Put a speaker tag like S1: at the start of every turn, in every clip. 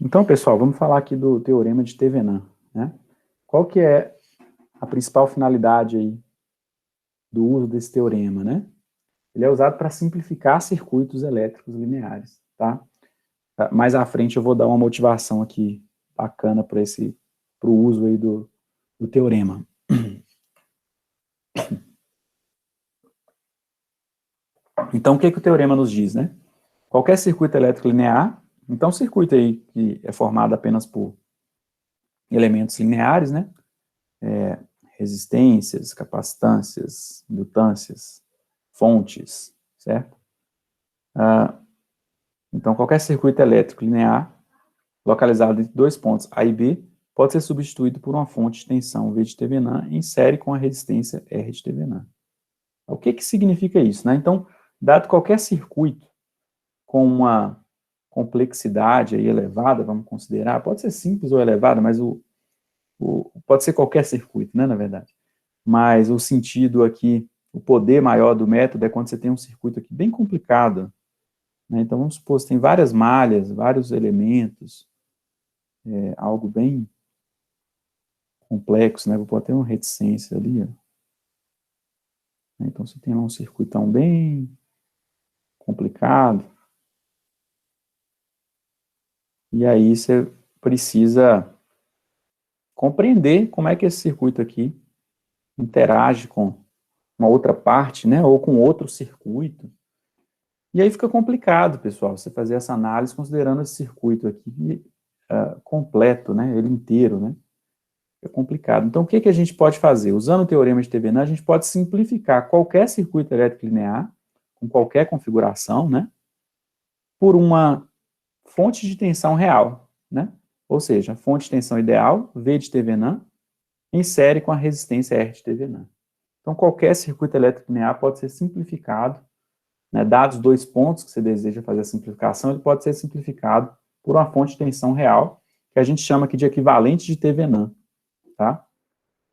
S1: Então, pessoal, vamos falar aqui do teorema de Thevenin, né? Qual que é a principal finalidade aí do uso desse teorema, né? Ele é usado para simplificar circuitos elétricos lineares, tá? Mais à frente eu vou dar uma motivação aqui bacana para o uso aí do teorema. Então, o que o teorema nos diz, né? Qualquer circuito elétrico linear, então circuito aí que é formado apenas por elementos lineares, né? Resistências, capacitâncias, indutâncias, fontes, certo? Então, qualquer circuito elétrico linear, localizado entre dois pontos A e B, pode ser substituído por uma fonte de tensão V de Thevenin em série com a resistência R de Thevenin. O que significa isso, né? Então, dado qualquer circuito com uma complexidade aí elevada, vamos considerar, pode ser simples ou elevada, mas pode ser qualquer circuito, né, na verdade. Mas o sentido aqui, o poder maior do método é quando você tem um circuito aqui bem complicado, né? Então, vamos supor, você tem várias malhas, vários elementos, algo bem complexo, né? Vou pôr até uma reticência ali, ó. Então, você tem lá um circuitão bem complicado, e aí você precisa compreender como é que esse circuito aqui interage com uma outra parte, né, ou com outro circuito. E aí fica complicado, pessoal, você fazer essa análise considerando esse circuito aqui completo, né, ele inteiro, né. É complicado. Então, o que a gente pode fazer? Usando o teorema de Thevenin, a gente pode simplificar qualquer circuito elétrico linear, com qualquer configuração, né, por uma fonte de tensão real, né? Ou seja, a fonte de tensão ideal, V de Thevenin, em série com a resistência R de Thevenin. Então, qualquer circuito elétrico linear pode ser simplificado, né, dados dois pontos que você deseja fazer a simplificação, ele pode ser simplificado por uma fonte de tensão real, que a gente chama aqui de equivalente de Thevenin, tá?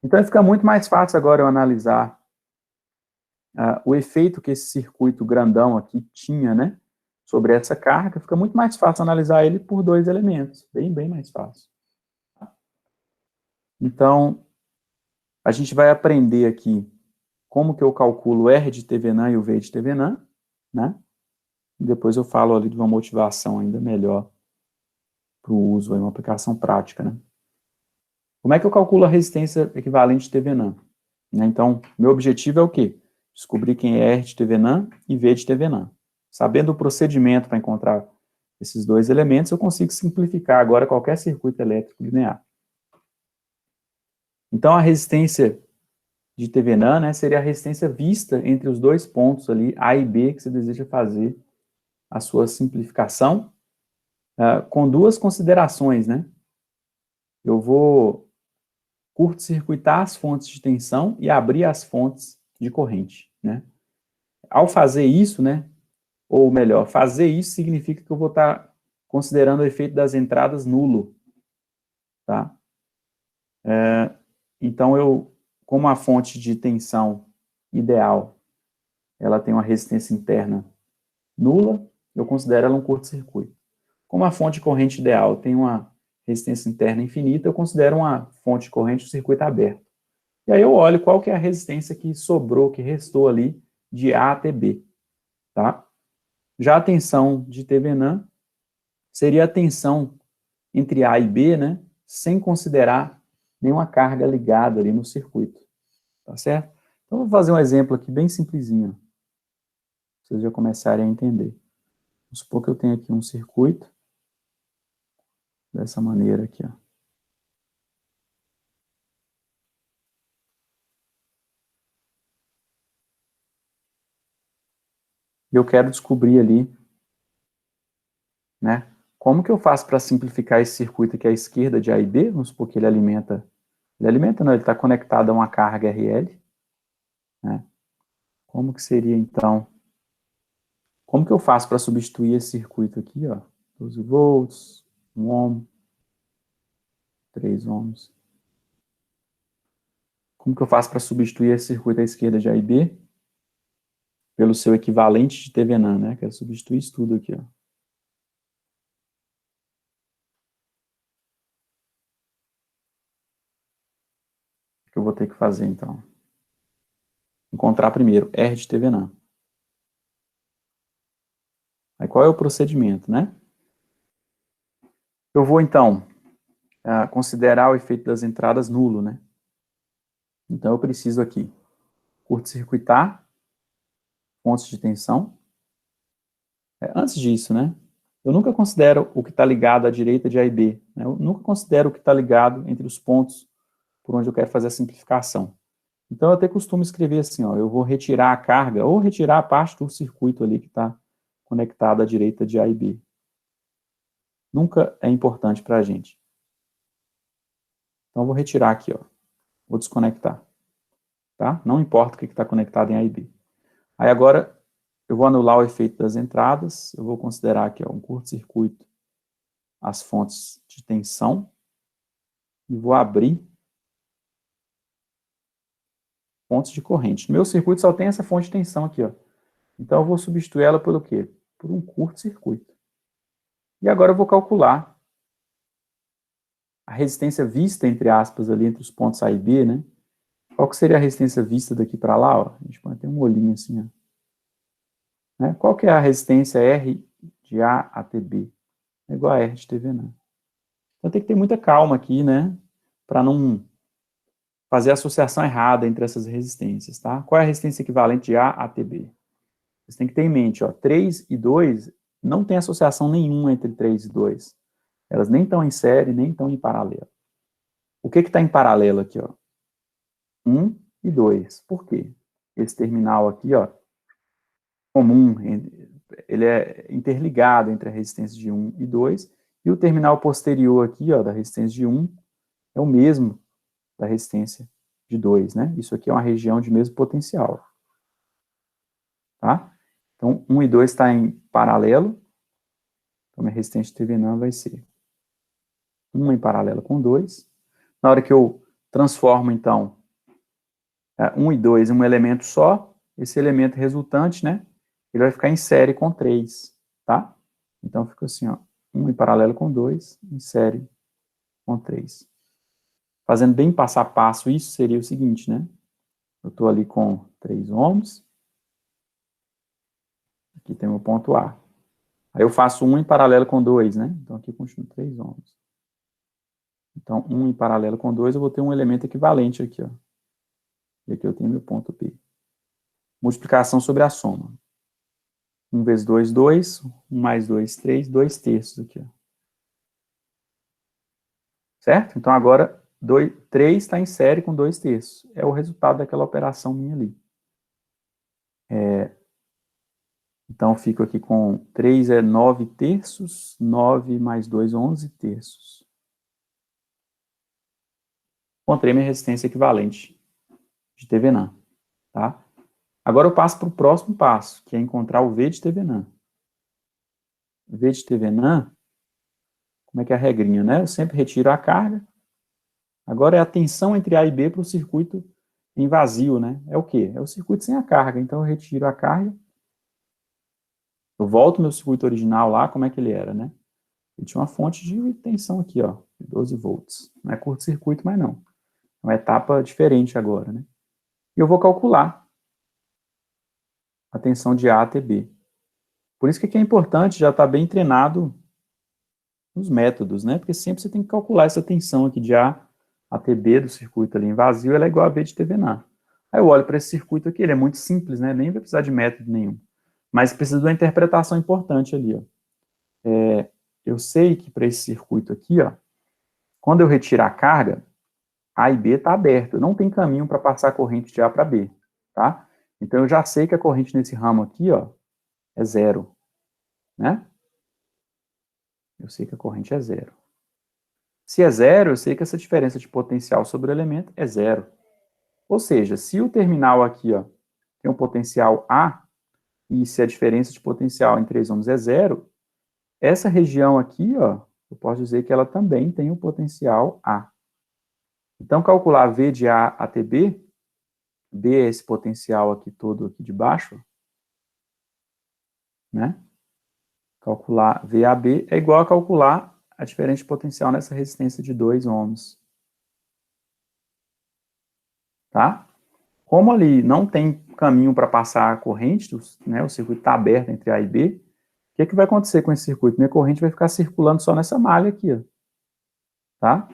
S1: Então, fica muito mais fácil agora eu analisar o efeito que esse circuito grandão aqui tinha, né, sobre essa carga, fica muito mais fácil analisar ele por dois elementos, bem mais fácil. Então, a gente vai aprender aqui como que eu calculo o R de Thevenin e o V de Thevenin, né? E depois eu falo ali de uma motivação ainda melhor para o uso, uma aplicação prática, né? Como é que eu calculo a resistência equivalente de Thevenin? Né? Então, meu objetivo é o quê? Descobrir quem é R de Thevenin e V de Thevenin. Sabendo o procedimento para encontrar esses dois elementos, eu consigo simplificar agora qualquer circuito elétrico linear. Então, a resistência de Thevenin, né, seria a resistência vista entre os dois pontos ali, A e B, que você deseja fazer a sua simplificação, com duas considerações, né? Eu vou curto-circuitar as fontes de tensão e abrir as fontes de corrente, né? Ao fazer isso, né, ou melhor, fazer isso significa que eu vou estar considerando o efeito das entradas nulo, tá? Então, como a fonte de tensão ideal, ela tem uma resistência interna nula, eu considero ela um curto-circuito. Como a fonte de corrente ideal tem uma resistência interna infinita, eu considero uma fonte de corrente um circuito aberto. E aí eu olho qual que é a resistência que sobrou, que restou ali de A até B, tá? Já a tensão de Thevenin seria a tensão entre A e B, né, sem considerar nenhuma carga ligada ali no circuito, tá certo? Então, vou fazer um exemplo aqui bem simplesinho, pra vocês já começarem a entender. Vamos supor que eu tenho aqui um circuito, dessa maneira aqui, ó. E eu quero descobrir ali, né, como que eu faço para simplificar esse circuito aqui à esquerda de A e B? Vamos supor que ele não, ele está conectado a uma carga RL, né? Como que seria, então, como que eu faço para substituir esse circuito aqui, ó? 12 volts, 1 ohm, 3 ohms. Como que eu faço para substituir esse circuito à esquerda de A e B pelo seu equivalente de Thevenin, né? Quero substituir isso tudo aqui, ó. que eu vou ter que fazer, então? Encontrar primeiro R de TVNAM. Aí qual é o procedimento, né? Eu vou, então, considerar o efeito das entradas nulo, né? Então, eu preciso aqui curto-circuitar fontes de tensão. Antes disso, né? Eu nunca considero o que está ligado à direita de A e B. Né? Eu nunca considero o que está ligado entre os pontos por onde eu quero fazer a simplificação. Então, eu até costumo escrever assim, ó, eu vou retirar a carga, ou retirar a parte do circuito ali que está conectado à direita de A e B. Nunca é importante para a gente. Então, eu vou retirar aqui, ó. Vou desconectar. Tá? Não importa o que está conectado em A e B. Aí agora, eu vou anular o efeito das entradas, eu vou considerar aqui, ó, um curto-circuito as fontes de tensão, e vou abrir fontes de corrente. No meu circuito só tem essa fonte de tensão aqui, ó. Então eu vou substituir ela pelo quê? Por um curto-circuito. E agora eu vou calcular a resistência vista, entre aspas, ali entre os pontos A e B, né? Qual que seria a resistência vista daqui para lá, ó? A gente pode ter um olhinho assim, ó. Né? Qual que é a resistência R de A até B? É igual a R de TV, né? Então tem que ter muita calma aqui, né? Para não fazer a associação errada entre essas resistências, tá? Qual é a resistência equivalente de A até B? Você tem que ter em mente, ó, 3 e 2 não tem associação nenhuma entre 3 e 2. Elas nem estão em série, nem estão em paralelo. O que está em paralelo aqui, ó? 1 e 2. Por quê? Esse terminal aqui, ó, comum, ele é interligado entre a resistência de 1 e 2, e o terminal posterior aqui, ó, da resistência de 1, é o mesmo da resistência de 2, né? Isso aqui é uma região de mesmo potencial. Tá? Então, 1 e 2 está em paralelo, então minha resistência de TVNAM vai ser 1 em paralelo com 2. Na hora que eu transformo, então, 1 e 2 em um elemento só, esse elemento resultante, né, ele vai ficar em série com 3, tá? Então, fica assim, ó, 1 em paralelo com 2, em série com 3. Fazendo bem passo a passo, isso seria o seguinte, né? Eu estou ali com 3 ohms, aqui tem o ponto A. Aí eu faço 1 em paralelo com 2, né? Então, aqui continua 3 ohms. Então, 1 em paralelo com 2, eu vou ter um elemento equivalente aqui, ó. E aqui eu tenho meu ponto P. Multiplicação sobre a soma. 1 vezes 2, 2. 1 mais 2, 3. 2 terços aqui, ó. Certo? Então, agora, 3 está em série com 2 terços. É o resultado daquela operação minha ali. Então, eu fico aqui com 3 é 9 terços. 9 mais 2, 11 terços. Encontrei minha resistência equivalente de TVNAM. Tá? Agora eu passo para o próximo passo, que é encontrar o V de TVNAM. V de TVNAM, como é que é a regrinha, né? Eu sempre retiro a carga. Agora é a tensão entre A e B para o circuito em vazio, né? É o quê? É o circuito sem a carga. Então eu retiro a carga. Eu volto ao meu circuito original lá, como é que ele era, né? Ele tinha uma fonte de tensão aqui, ó, de 12 volts. Não é curto-circuito, mas não. É uma etapa diferente agora, né? E eu vou calcular a tensão de A até B. Por isso que aqui é importante já estar bem treinado nos métodos, né? Porque sempre você tem que calcular essa tensão aqui de A até B do circuito ali em vazio, ela é igual a V de TVNAM. Aí eu olho para esse circuito aqui, ele é muito simples, né? Nem vai precisar de método nenhum. Mas precisa de uma interpretação importante ali, ó. Eu sei que para esse circuito aqui, ó, quando eu retirar a carga, A e B está aberto. Não tem caminho para passar a corrente de A para B, tá? Então eu já sei que a corrente nesse ramo aqui, ó, é zero, né? Eu sei que a corrente é zero. Se é zero, eu sei que essa diferença de potencial sobre o elemento é zero. Ou seja, se o terminal aqui, ó, tem um potencial A, e se a diferença de potencial em 3 ohms é zero, essa região aqui, ó, eu posso dizer que ela também tem um potencial A. Então, calcular V de A até B, B é esse potencial aqui todo aqui de baixo, né? Calcular VAB é igual a calcular a diferença de potencial nessa resistência de 2 ohms. tá? Como ali não tem caminho para passar a corrente, né, o circuito está aberto entre A e B, o que vai acontecer com esse circuito? Minha corrente vai ficar circulando só nessa malha aqui, ó, tá?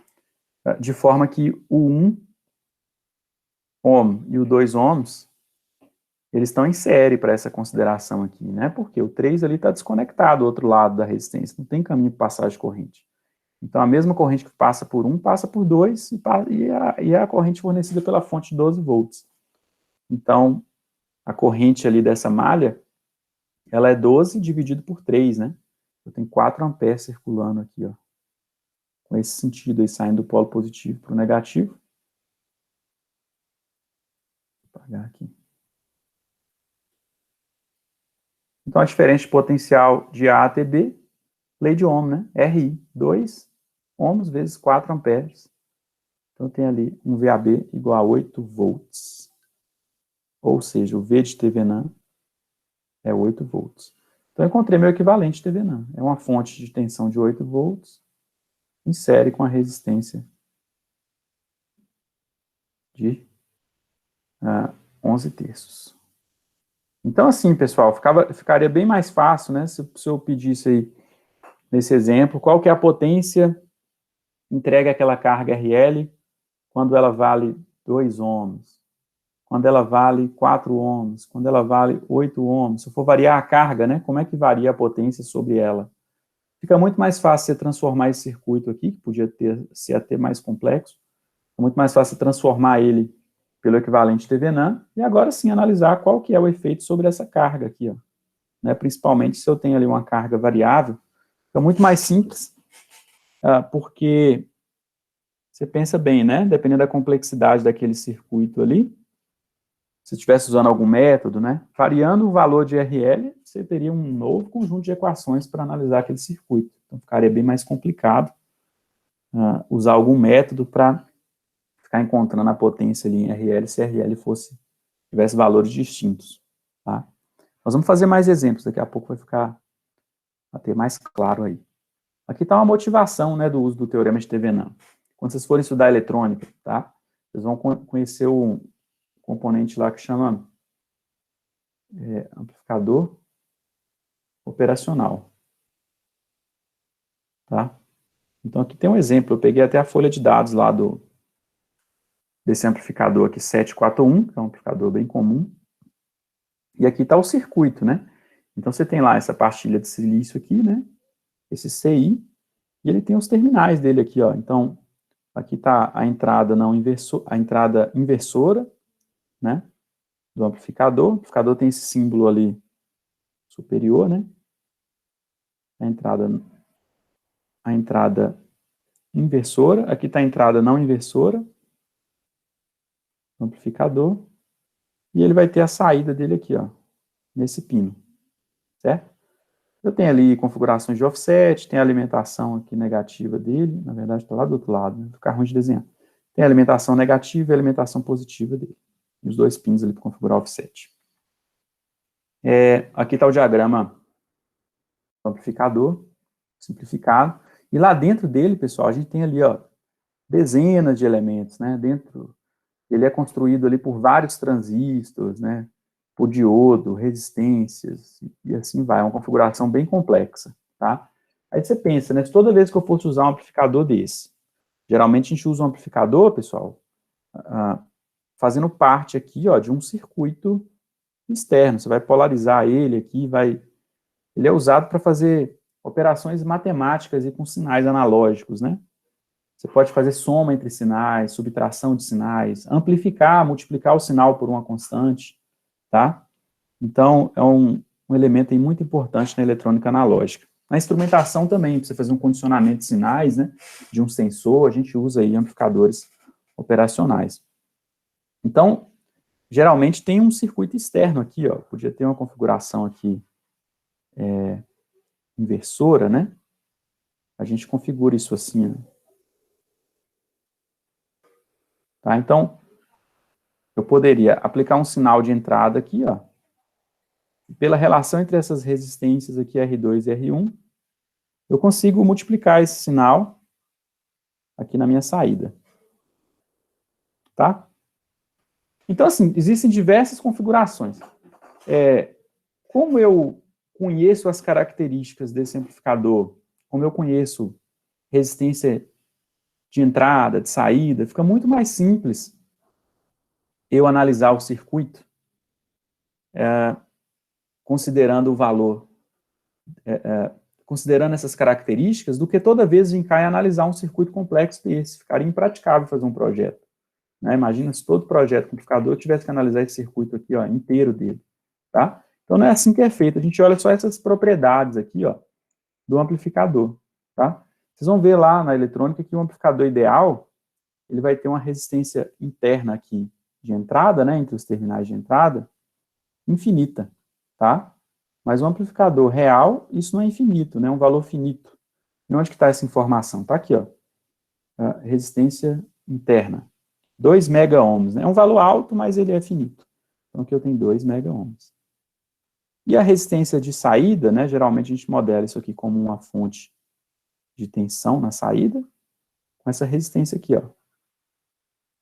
S1: De forma que o 1 ohm e o 2 ohms, eles estão em série para essa consideração aqui, né? Porque o 3 ali está desconectado do outro lado da resistência, não tem caminho de passagem de corrente. Então, a mesma corrente que passa por 1, passa por 2, e a corrente fornecida pela fonte de 12 volts. Então, a corrente ali dessa malha, ela é 12 dividido por 3, né? Eu tenho 4 amperes circulando aqui, ó. Com esse sentido aí, saindo do polo positivo para o negativo. Vou apagar aqui. Então, a diferença de potencial de A até B, lei de Ohm, né? RI, 2 ohms vezes 4 amperes. Então, tem ali um VAB igual a 8 volts. Ou seja, o V de TVNAM é 8 volts. Então, eu encontrei meu equivalente TVNAM. É uma fonte de tensão de 8 volts em série com a resistência de 11 terços. Então, assim, pessoal, ficaria bem mais fácil, né, se eu pedisse aí, nesse exemplo, qual que é a potência entrega aquela carga RL quando ela vale 2 ohms, quando ela vale 4 ohms, quando ela vale 8 ohms. Se eu for variar a carga, né, como é que varia a potência sobre ela? Fica muito mais fácil você transformar esse circuito aqui, que podia ser até mais complexo, é muito mais fácil transformar ele pelo equivalente TVNAM, e agora sim analisar qual que é o efeito sobre essa carga aqui, ó. Né, principalmente se eu tenho ali uma carga variável, fica muito mais simples, porque você pensa bem, né, dependendo da complexidade daquele circuito ali, se estivesse usando algum método, né, variando o valor de RL, você teria um novo conjunto de equações para analisar aquele circuito, então ficaria bem mais complicado usar algum método para ficar encontrando a potência ali em RL, se RL tivesse valores distintos, tá? Nós vamos fazer mais exemplos, daqui a pouco vai ter mais claro aí. Aqui está uma motivação, né, do uso do teorema de TVNAM. Quando vocês forem estudar eletrônica, tá? Vocês vão conhecer um componente lá que chama amplificador operacional, tá? Então aqui tem um exemplo, eu peguei até a folha de dados lá desse amplificador aqui 741, que é um amplificador bem comum, e aqui está o circuito, né? Então você tem lá essa pastilha de silício aqui, né? Esse CI, e ele tem os terminais dele aqui, ó. Então, aqui está a entrada inversora, né? Do amplificador. O amplificador tem esse símbolo ali superior, né? A entrada inversora. Aqui está a entrada não inversora do amplificador. E ele vai ter a saída dele aqui, ó, nesse pino, certo? Eu tenho ali configurações de offset, tem a alimentação aqui negativa dele, na verdade está lá do outro lado, né? Fica ruim de desenhar. Tem a alimentação negativa e a alimentação positiva dele. E os dois pins ali para configurar o offset. Aqui está o diagrama do amplificador, simplificado. E lá dentro dele, pessoal, a gente tem ali, ó, dezenas de elementos, né? Ele é construído ali por vários transistores, né? Por diodo, resistências, e assim vai. É uma configuração bem complexa, tá? Aí você pensa, né? Toda vez que eu fosse usar um amplificador desse, geralmente a gente usa um amplificador, pessoal, fazendo parte aqui, ó, de um circuito externo. Você vai polarizar ele aqui, ele é usado para fazer operações matemáticas e com sinais analógicos, né? Você pode fazer soma entre sinais, subtração de sinais, amplificar, multiplicar o sinal por uma constante, tá? Então, é um elemento aí muito importante na eletrônica analógica. Na instrumentação também, para você fazer um condicionamento de sinais, né, de um sensor, a gente usa aí amplificadores operacionais. Então, geralmente tem um circuito externo aqui, ó, podia ter uma configuração aqui inversora, né? A gente configura isso assim, né? Tá? Então, eu poderia aplicar um sinal de entrada aqui, ó, e pela relação entre essas resistências aqui, R2 e R1, eu consigo multiplicar esse sinal aqui na minha saída. Tá? Então, assim, existem diversas configurações. Como eu conheço as características desse amplificador, como eu conheço resistência de entrada, de saída, fica muito mais simples eu analisar o circuito considerando o valor, considerando essas características, do que toda vez vir cá e analisar um circuito complexo desse. Ficaria impraticável fazer um projeto. Né? Imagina se todo projeto com amplificador tivesse que analisar esse circuito aqui, ó, inteiro dele. Tá? Então não é assim que é feito. A gente olha só essas propriedades aqui, ó, do amplificador. Tá? Vocês vão ver lá na eletrônica que o amplificador ideal, ele vai ter uma resistência interna aqui de entrada, né, entre os terminais de entrada, infinita, tá? Mas o amplificador real, isso não é infinito, né, é um valor finito. E onde que está essa informação? Está aqui, ó, a resistência interna, 2 mega-ohms, né? É um valor alto, mas ele é finito. Então aqui eu tenho 2 mega-ohms. E a resistência de saída, né, geralmente a gente modela isso aqui como uma fonte de tensão na saída, com essa resistência aqui, ó,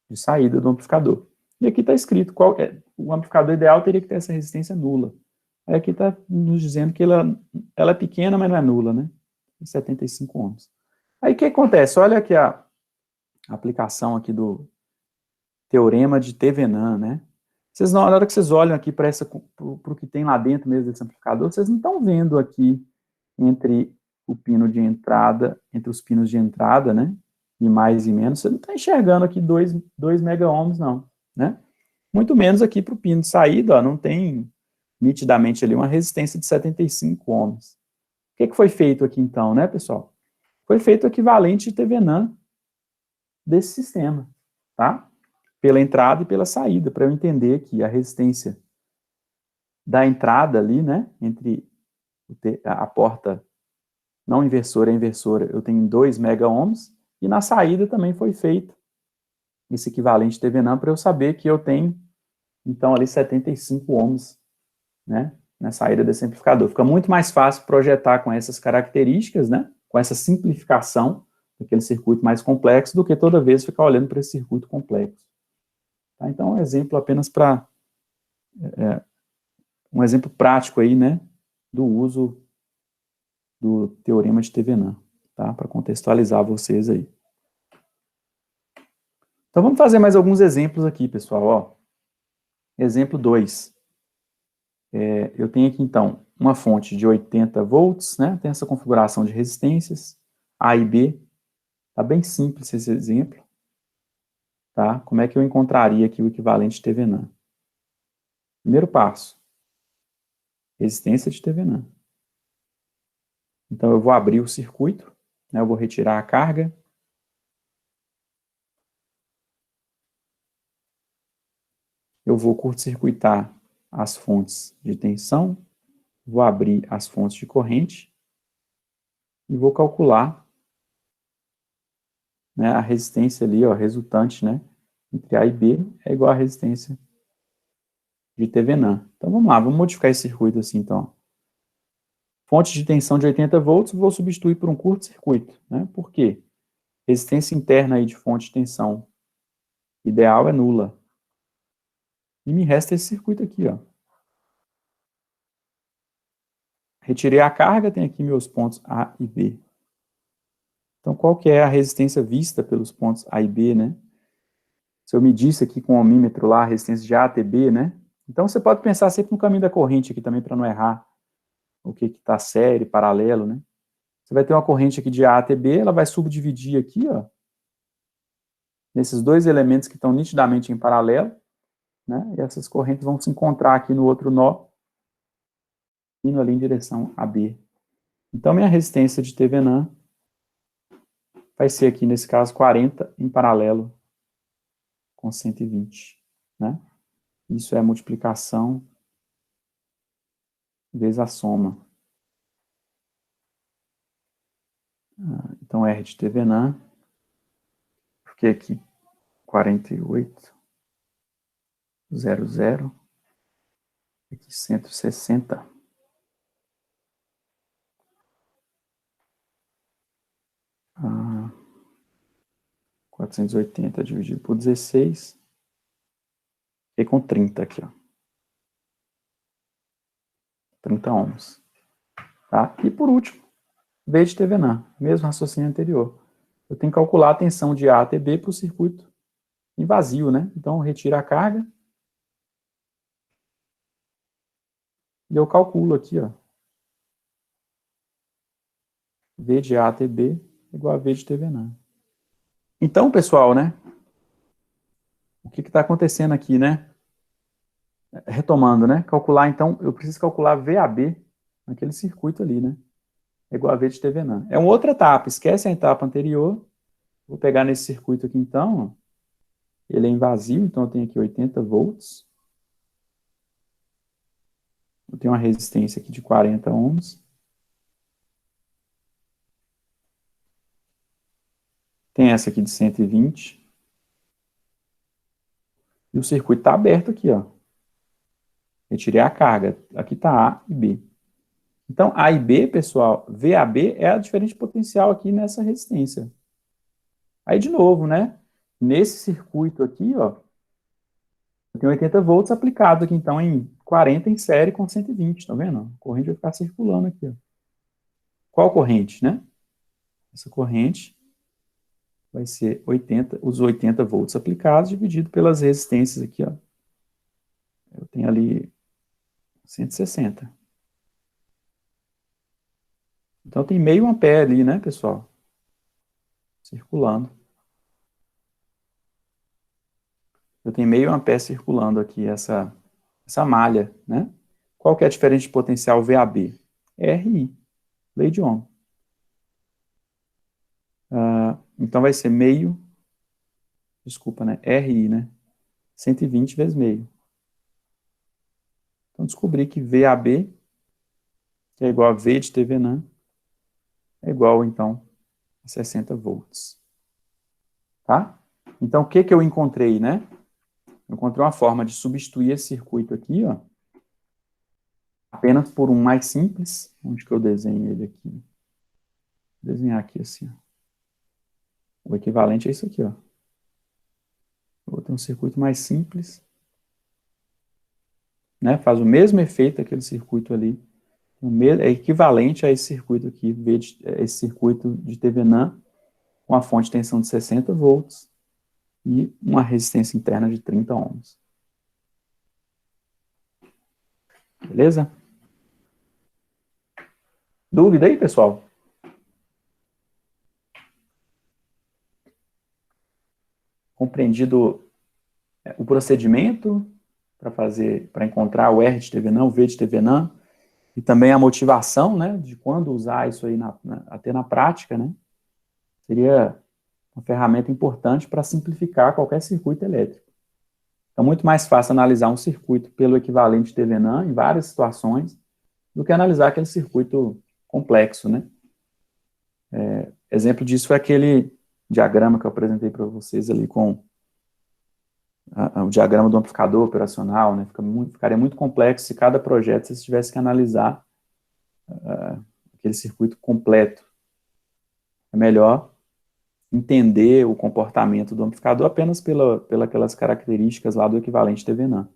S1: de saída do amplificador. E aqui está escrito qual o amplificador ideal teria que ter essa resistência nula. Aí aqui está nos dizendo que ela é pequena, mas não é nula, né? 75 ohms. Aí o que acontece? Olha aqui a aplicação aqui do teorema de Thevenin, né? Vocês, na hora que vocês olham aqui para o que tem lá dentro mesmo desse amplificador, vocês não estão vendo aqui entre o pino de entrada, entre os pinos de entrada, né? E mais e menos, você não está enxergando aqui 2 mega-ohms, não, né? Muito menos aqui para o pino de saída, ó, não tem nitidamente ali uma resistência de 75 ohms. O que foi feito aqui então, né, pessoal? Foi feito o equivalente de Thevenin desse sistema, tá? Pela entrada e pela saída, para eu entender que a resistência da entrada ali, né, entre a porta não inversora e inversora, eu tenho 2 mega-ohms, e na saída também foi feito esse equivalente de Thevenin para eu saber que eu tenho, então, ali 75 ohms, né, na saída desse amplificador. Fica muito mais fácil projetar com essas características, né, com essa simplificação daquele circuito mais complexo, do que toda vez ficar olhando para esse circuito complexo. Tá? Então, um exemplo apenas para um exemplo prático aí, né, do uso do teorema de Thevenin, tá? Para contextualizar vocês aí. Então vamos fazer mais alguns exemplos aqui, pessoal, ó. Exemplo 2. Eu tenho aqui, então, uma fonte de 80 volts, né? Tem essa configuração de resistências, A e B. Tá bem simples esse exemplo, tá? Como é que eu encontraria aqui o equivalente de Thevenin? Primeiro passo, resistência de Thevenin. Então eu vou abrir o circuito, né? Eu vou retirar a carga. Eu vou curto-circuitar as fontes de tensão, vou abrir as fontes de corrente e vou calcular, né, a resistência ali, ó, resultante, né, entre A e B é igual à resistência de Thevenin. Então vamos lá, vamos modificar esse circuito assim, então. Fonte de tensão de 80 volts, vou substituir por um curto-circuito, né? Por quê? Resistência interna aí de fonte de tensão ideal é nula. E me resta esse circuito aqui, ó. Retirei a carga, tem aqui meus pontos A e B. Então, qual que é a resistência vista pelos pontos A e B, né? Se eu medisse aqui com o ohmímetro lá a resistência de A até B, né? Então, você pode pensar sempre no caminho da corrente aqui também, para não errar o que está série, paralelo, né? Você vai ter uma corrente aqui de A até B, ela vai subdividir aqui, ó, nesses dois elementos que estão nitidamente em paralelo, né? E essas correntes vão se encontrar aqui no outro nó, indo ali em direção a B. Então, minha resistência de Thevenin vai ser aqui, nesse caso, 40 em paralelo com 120, né? Isso é a multiplicação vezes a soma. Então, R de Thevenin, porque aqui 48,00, aqui 160. 480 dividido por 16, Fiquei com 30 aqui, ó. 30 ohms. Tá? E por último, V de Thevenin, mesmo raciocínio anterior. Eu tenho que calcular a tensão de A até B para o circuito em vazio, né? Então, retiro a carga e eu calculo aqui, ó. V de A até B igual a V de Thevenin. Então, pessoal, né? O que está acontecendo aqui, né? Retomando, né? Calcular, então, eu preciso calcular VAB naquele circuito ali, né? É igual a V de Thevenin. É uma outra etapa, esquece a etapa anterior. Vou pegar nesse circuito aqui, então, ó. Ele é em vazio, então eu tenho aqui 80 volts. Eu tenho uma resistência aqui de 40 ohms. Tem essa aqui de 120. E o circuito está aberto aqui, ó. Retirei a carga. Aqui está A e B. Então, A e B, pessoal, VAB é a diferença potencial aqui nessa resistência. Aí, de novo, né? Nesse circuito aqui, ó, eu tenho 80 volts aplicado aqui, então, em 40 em série com 120, tá vendo? A corrente vai ficar circulando aqui, ó. Qual corrente, né? Essa corrente vai ser 80, os 80 volts aplicados dividido pelas resistências aqui, ó. Eu tenho ali 160. Então, tem meio ampere ali, né, pessoal? Circulando. Eu tenho meio ampere circulando aqui essa malha, né? Qual que é a diferença de potencial VAB? RI, lei de Ohm. Então vai ser meio, desculpa, né? RI, né? 120 vezes meio. Então descobri que VAB, que é igual a V de Thevenin, é igual, então, a 60 volts. Tá? Então o que que eu encontrei, né? Eu encontrei uma forma de substituir esse circuito aqui, ó, apenas por um mais simples. Onde que eu desenho ele aqui? Vou desenhar aqui assim, ó. O equivalente é isso aqui, ó. Eu vou ter um circuito mais simples, né? Faz o mesmo efeito daquele circuito ali. É equivalente a esse circuito aqui, esse circuito de Thevenin, com a fonte de tensão de 60 volts e uma resistência interna de 30 ohms. Beleza? Dúvida aí, pessoal? Compreendido o procedimento para encontrar o R de Thevenin, o V de Thevenin, e também a motivação, né, de quando usar isso aí até na prática, né? Seria uma ferramenta importante para simplificar qualquer circuito elétrico. É muito mais fácil analisar um circuito pelo equivalente de Thevenin em várias situações do que analisar aquele circuito complexo, né? Exemplo disso foi aquele diagrama que eu apresentei para vocês ali com o diagrama do amplificador operacional, né? Ficaria muito complexo se cada projeto você tivesse que analisar aquele circuito completo. É melhor entender o comportamento do amplificador apenas pelas características lá do equivalente Thevenin.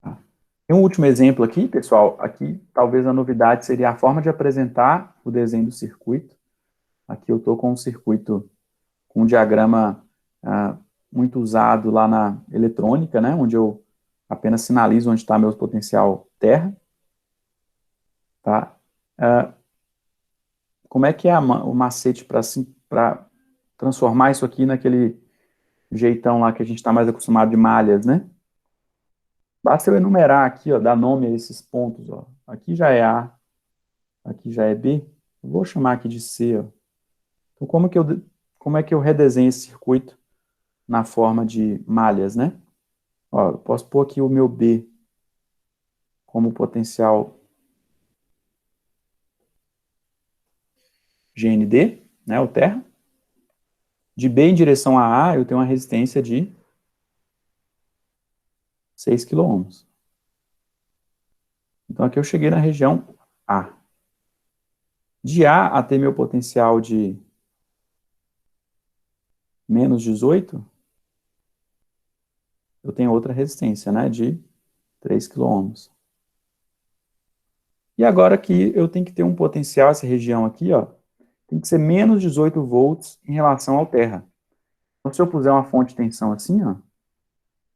S1: Tá? Tem um último exemplo aqui, pessoal. Aqui, talvez a novidade seria a forma de apresentar o desenho do circuito. Aqui eu estou com um circuito com um diagrama muito usado lá na eletrônica, né, onde eu apenas sinalizo onde está meu potencial terra. Tá? Como é que é o macete para transformar isso aqui naquele jeitão lá que a gente está mais acostumado de malhas, né? Basta eu enumerar aqui, ó, dar nome a esses pontos, ó. Aqui já é A, aqui já é B. Eu vou chamar aqui de C, ó. Então, como é que eu redesenho esse circuito na forma de malhas, né? Ó, eu posso pôr aqui o meu B como potencial GND, né, o terra. De B em direção a A, eu tenho uma resistência de 6 kΩ. Então, aqui eu cheguei na região A. De A até meu potencial de menos 18, eu tenho outra resistência, né, de 3 kΩ. E agora aqui eu tenho que ter um potencial, essa região aqui, ó, tem que ser menos 18 volts em relação ao terra. Então, se eu puser uma fonte de tensão assim, ó,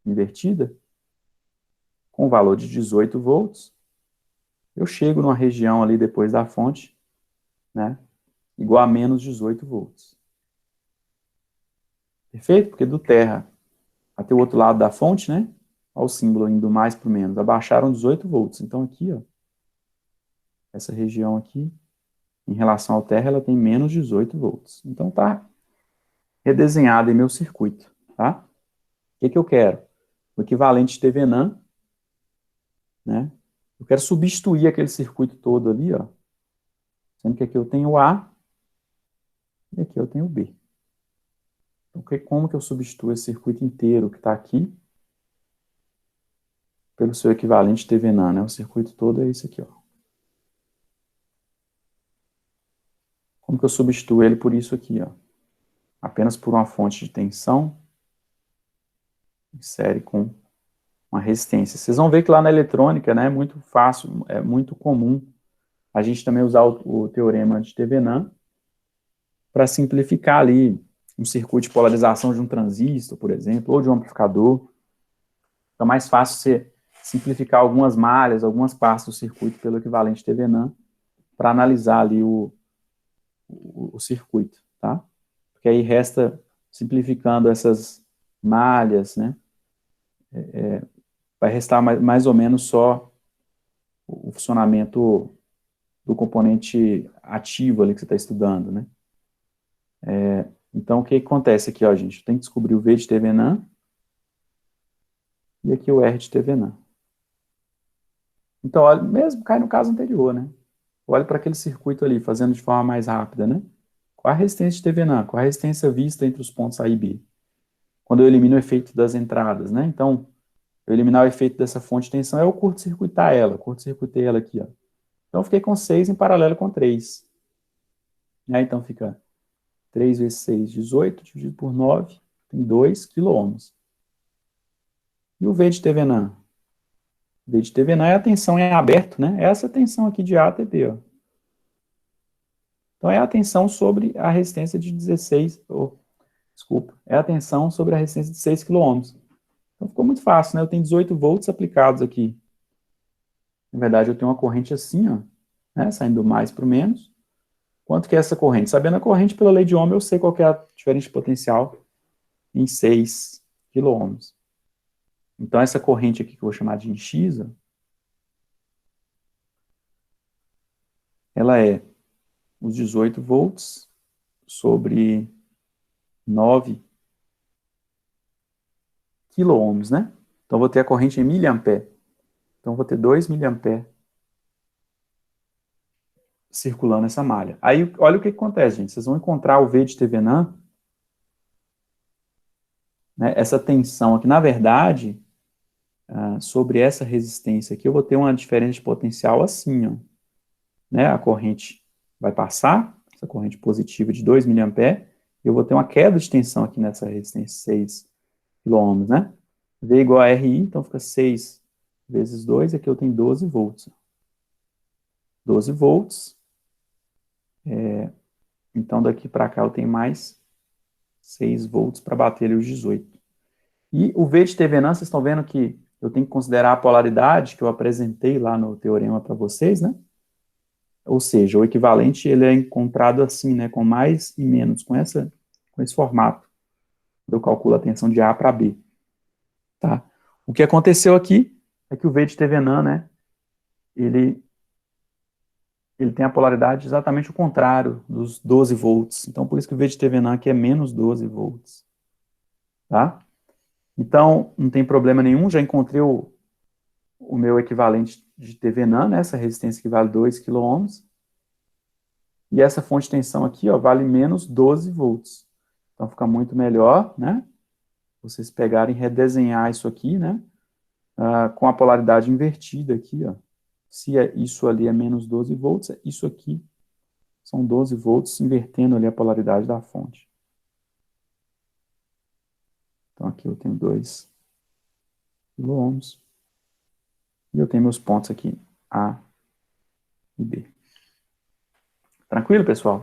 S1: invertida, com valor de 18 volts, eu chego numa região ali depois da fonte, né, igual a menos 18 volts. Perfeito? Porque do terra até o outro lado da fonte, né, olha o símbolo indo mais para o menos, abaixaram 18 volts. Então aqui, ó, essa região aqui, em relação ao terra, ela tem menos 18 volts. Então tá redesenhado em meu circuito, tá? O que eu quero? O equivalente de TVNAND, né? Eu quero substituir aquele circuito todo ali, ó. Sendo que aqui eu tenho A e aqui eu tenho B. Então, como que eu substituo esse circuito inteiro que está aqui pelo seu equivalente TVNAND, né? O circuito todo é esse aqui, ó. Como que eu substituo ele por isso aqui, ó? Apenas por uma fonte de tensão em série com uma resistência. Vocês vão ver que lá na eletrônica, né, é muito fácil, é muito comum a gente também usar o teorema de Thevenin para simplificar ali um circuito de polarização de um transistor, por exemplo, ou de um amplificador. Então é mais fácil você simplificar algumas malhas, algumas partes do circuito pelo equivalente Thevenin para analisar ali o circuito, tá? Porque aí resta, simplificando essas malhas, né, vai restar mais ou menos só o funcionamento do componente ativo ali que você está estudando, né? Então, o que acontece aqui, ó, gente? Tem que descobrir o V de Thevenin e aqui o R de Thevenin. Então, olha, mesmo cai no caso anterior, né? Olha para aquele circuito ali, fazendo de forma mais rápida, né? Qual a resistência de Thevenin? Qual a resistência vista entre os pontos A e B? Quando eu elimino o efeito das entradas, né? Então, eu eliminar o efeito dessa fonte de tensão é eu curto-circuitar ela. Curto-circuitei ela aqui, ó. Então, eu fiquei com 6 em paralelo com 3. Então, fica 3 vezes 6, 18, dividido por 9, tem 2 kΩ. E o V de Thevenin? O V de Thevenin é a tensão em aberto, né? Essa tensão aqui de A até B, ó. Então, é a tensão sobre a resistência de 16, desculpa, é a tensão sobre a resistência de 6 kΩ. Então, ficou muito fácil, né? Eu tenho 18 volts aplicados aqui. Na verdade, eu tenho uma corrente assim, ó, né? Saindo do mais para o menos. Quanto que é essa corrente? Sabendo a corrente pela lei de Ohm, eu sei qual que é a diferença de potencial em 6 kΩ. Então, essa corrente aqui, que eu vou chamar de X, ela é os 18 volts sobre 9 quiloohms, né? Então, vou ter a corrente em miliampere. Então, vou ter 2 miliampere circulando essa malha. Aí, olha o que acontece, gente. Vocês vão encontrar o V de Thevenin, né, essa tensão aqui. Na verdade, sobre essa resistência aqui, eu vou ter uma diferença de potencial assim, ó. Né? A corrente vai passar, essa corrente positiva de 2 miliampere, e eu vou ter uma queda de tensão aqui nessa resistência, 6 quilômetros, né? V igual a RI, então fica 6 vezes 2, aqui eu tenho 12 volts. 12 volts, então daqui para cá eu tenho mais 6 volts para bater ali os 18. E o V de Thevenin, vocês estão vendo que eu tenho que considerar a polaridade que eu apresentei lá no teorema para vocês, né? Ou seja, o equivalente ele é encontrado assim, né, com mais e menos, com esse formato. Eu calculo a tensão de A para B. Tá? O que aconteceu aqui é que o V de Thevenin, né, ele tem a polaridade exatamente o contrário dos 12 volts. Então, por isso que o V de Thevenin aqui é menos 12 volts. Tá? Então, não tem problema nenhum, já encontrei o meu equivalente de Thevenin, né, essa resistência que vale 2 kΩ. E essa fonte de tensão aqui, ó, vale menos 12 volts. Então, fica muito melhor, né? Vocês pegarem e redesenhar isso aqui, né? Com a polaridade invertida aqui, ó. Se isso ali é menos 12 volts, isso aqui são 12 volts, invertendo ali a polaridade da fonte. Então, aqui eu tenho 2 quilômetros. E eu tenho meus pontos aqui, A e B. Tranquilo, pessoal?